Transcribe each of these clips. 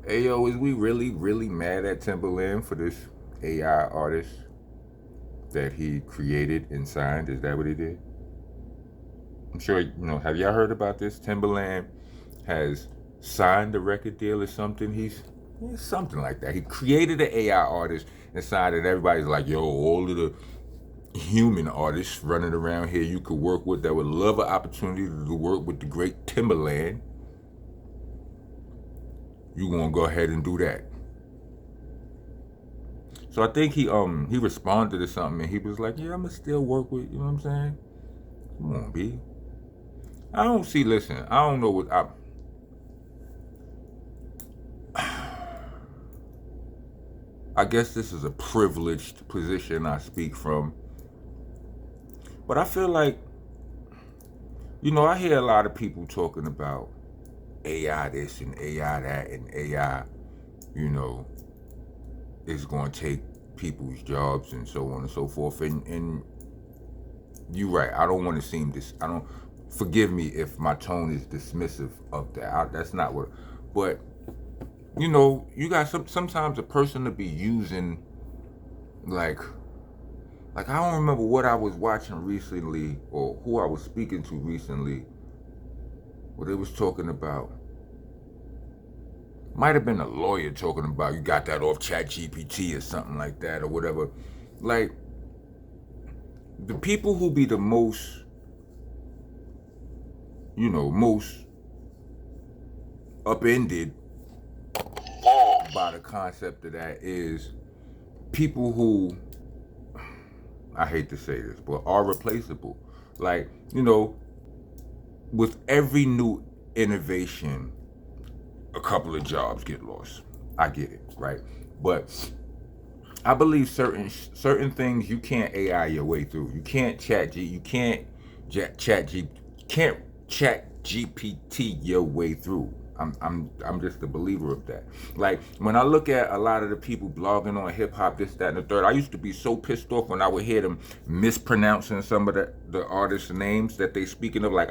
Hey yo, is we really, really mad at Timbaland for this AI artist that he created and signed? Is that what he did? I'm sure, have y'all heard about this? Timbaland has signed a record deal or something. He's something like that. He created an AI artist and signed it. Everybody's like, yo, all of the human artists running around here you could work with that would love an opportunity to work with the great Timbaland. You gonna go ahead and do that. So I think he responded to something and he was like, "Yeah, I'ma still work with you know what I'm saying? Come on, B. I don't see. Listen, I don't know what I guess this is a privileged position I speak from, but I feel like I hear a lot of people talking about AI this and AI that and AI, you know, is going to take people's jobs and so on and so forth. And you're right. I don't want to seem this. I don't. Forgive me if my tone is dismissive of that. That's not what. But you got sometimes a person to be using like I don't remember what I was watching recently or who I was speaking to recently. What they was talking about. Might have been a lawyer talking about you got that off Chat GPT or something like that or whatever. Like the people who be the most most upended by the concept of that is people who, I hate to say this, but are replaceable. Like, with every new innovation, a couple of jobs get lost. I get it, right? But I believe certain things you can't AI your way through. You can't can't chat GPT your way through. I'm just a believer of that. Like when I look at a lot of the people blogging on hip hop, this, that, and the third, I used to be so pissed off when I would hear them mispronouncing some of the artists' names that they speaking of. Like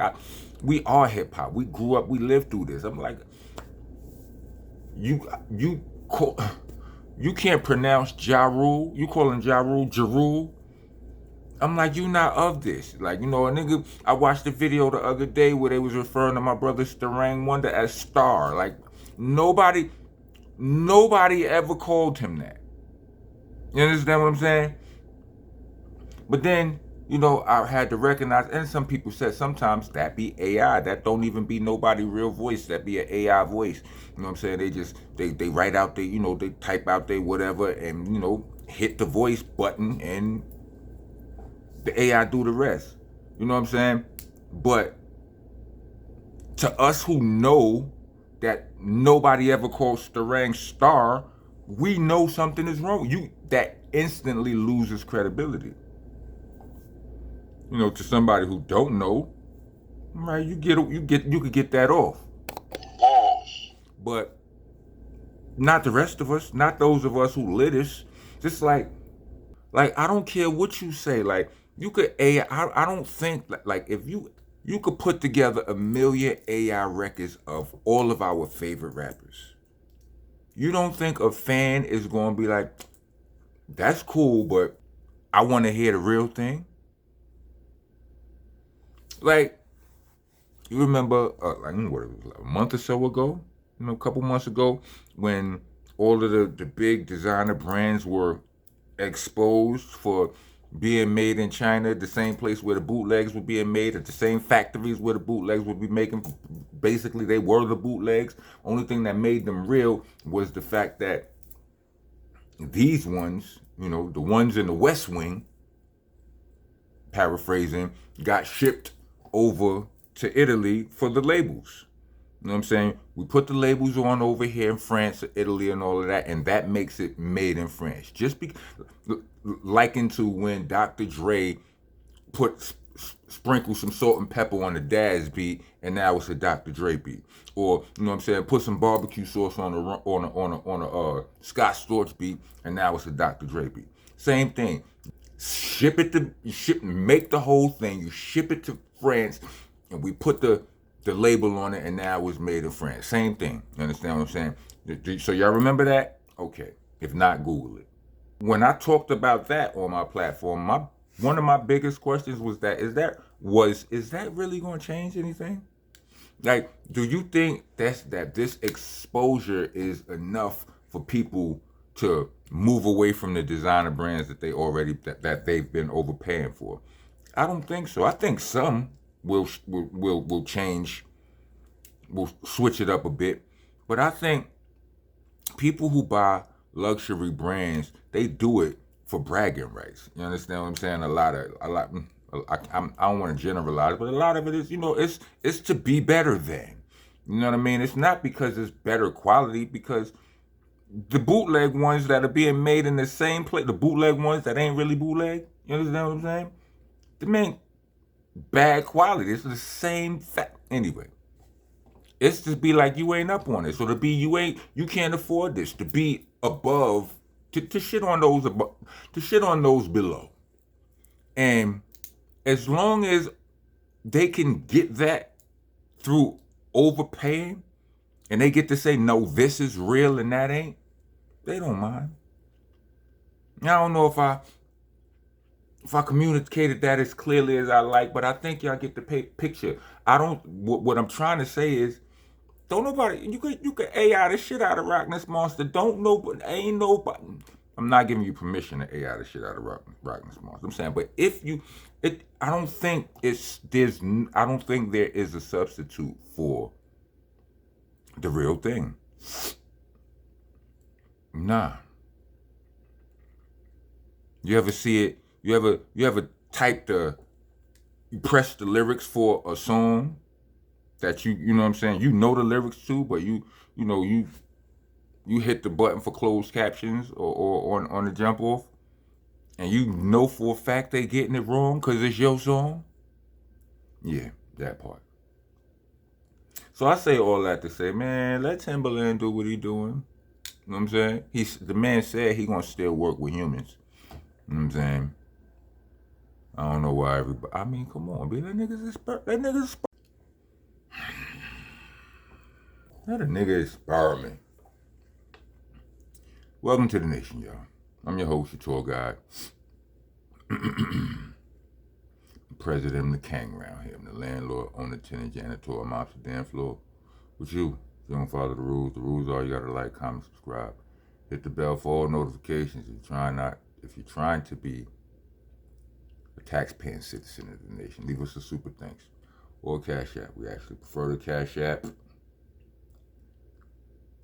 we are hip hop. We grew up. We lived through this. I'm like, you call, you can't pronounce Ja Rule. You calling Ja Rule Jarul? I'm like, you not of this. Like, a nigga, I watched a video the other day where they was referring to my brother Starang Wonder as Star. Like, nobody ever called him that. You understand what I'm saying? But then, I had to recognize, and some people said sometimes that be AI. That don't even be nobody real voice. That be an AI voice. You know what I'm saying? They just, they write out they type out they whatever and, hit the voice button and the AI do the rest. You know what I'm saying? But to us who know that nobody ever called Starang Star, we know something is wrong. That instantly loses credibility. To somebody who don't know, right? You could get that off. But not the rest of us, not those of us who lit us. Just like I don't care what you say. Like you could AI. I don't think like if you could put together 1,000,000 AI records of all of our favorite rappers. You don't think a fan is going to be like, that's cool, but I want to hear the real thing? Like, you remember, like, what it was, like a month or so ago, a couple months ago, when all of the big designer brands were exposed for being made in China, the same place where the bootlegs were being made, at the same factories where the bootlegs would be making. Basically, they were the bootlegs. Only thing that made them real was the fact that these ones, the ones in the West Wing, paraphrasing, got shipped over to Italy for the labels. You know what I'm saying? We put the labels on over here in France, Italy, and all of that, and that makes it made in France. Just because, likened to when Dr. Dre put sprinkle some salt and pepper on the Daz beat, and now it's a Dr. Dre beat. Or put some barbecue sauce on a Scott Storch beat, and now it's a Dr. Dre beat. Same thing. Make the whole thing. You ship it to France, and we put the label on it, and now it's made in France. Same thing. You understand what I'm saying? So y'all remember that? Okay. If not, Google it. When I talked about that on my platform, one of my biggest questions was is that really going to change anything? Like, do you think that this exposure is enough for people to move away from the designer brands that that they've been overpaying for? I don't think so. I think some will change, will switch it up a bit, but I think people who buy luxury brands, they do it for bragging rights. You understand what I'm saying? I don't want to generalize, but a lot of it is, it's to be better than. You know what I mean? It's not because it's better quality, because the bootleg ones that are being made in the same place, the bootleg ones that ain't really bootleg, you understand what I'm saying? They ain't bad quality. It's the same fact. Anyway, it's to be like you ain't up on it. So to be you can't afford this. To be above, to shit on those above, to shit on those below. And as long as they can get that through overpaying, and they get to say, no, this is real and that ain't, they don't mind. I don't know if I communicated that as clearly as I like, but I think y'all get the picture. What I'm trying to say is, don't nobody, you could AI the shit out of Rock this monster. Don't nobody, ain't nobody. I'm not giving you permission to AI the shit out of Rock this monster. I'm saying, but I don't think there is a substitute for the real thing. Nah. You ever see it? You ever you press the lyrics for a song that you know what I'm saying? You know the lyrics too, but you hit the button for closed captions or on the jump off, and you know for a fact they getting it wrong because it's your song. Yeah, that part. So I say all that to say, man, let Timbaland do what he doing. You know what I'm saying? The man said he gonna still work with humans. You know what I'm saying? I don't know why everybody. I mean, come on, be that nigga's That a nigga experiment. Welcome to the nation, y'all. I'm your host, your tour guide. President of the King round here. I'm the landlord, owner, tenant, janitor, mops the damn floor. With you, if you don't follow the rules are you gotta like, comment, subscribe. Hit the bell for all notifications if you're trying to be a taxpaying citizen of the nation. Leave us a super thanks. Or Cash App. We actually prefer the Cash App.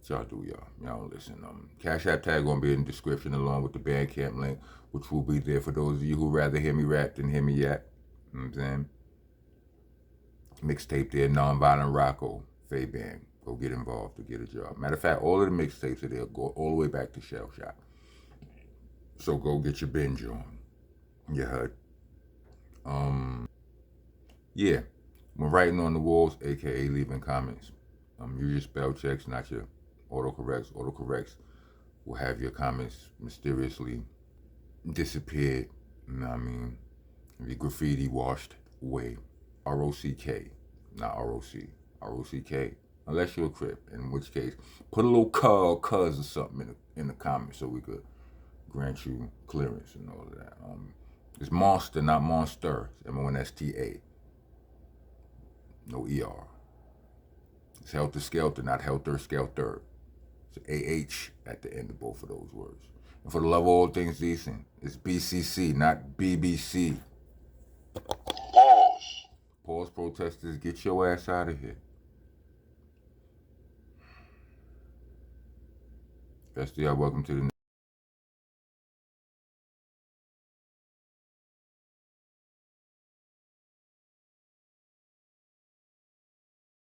Y'all do, y'all. Y'all don't listen. Cash App tag gonna be in the description along with the Bandcamp link, which will be there for those of you who rather hear me rap than hear me yap. You know what I'm saying? Mixtape there, Nonviolent Rocco, Faye Band. Go get involved to get a job. Matter of fact, all of the mixtapes are there, go all the way back to Shell Shock. So go get your binge on. You heard? Yeah. When writing on the walls, aka leaving comments, use your spell checks, not your autocorrects. Autocorrects will have your comments mysteriously disappeared. You know what I mean? Your graffiti washed away. ROCK, not ROC. ROCK. Unless you're a Crip, in which case, put a little cuz or something in the comments so we could grant you clearance and all of that. It's monster, not monster. MONSTA. No ER. It's helter skelter, not helter skelter. It's AH at the end of both of those words. And for the love of all things decent, it's BCC, not BBC. Pause, protesters, get your ass out of here. Best of y'all, welcome to the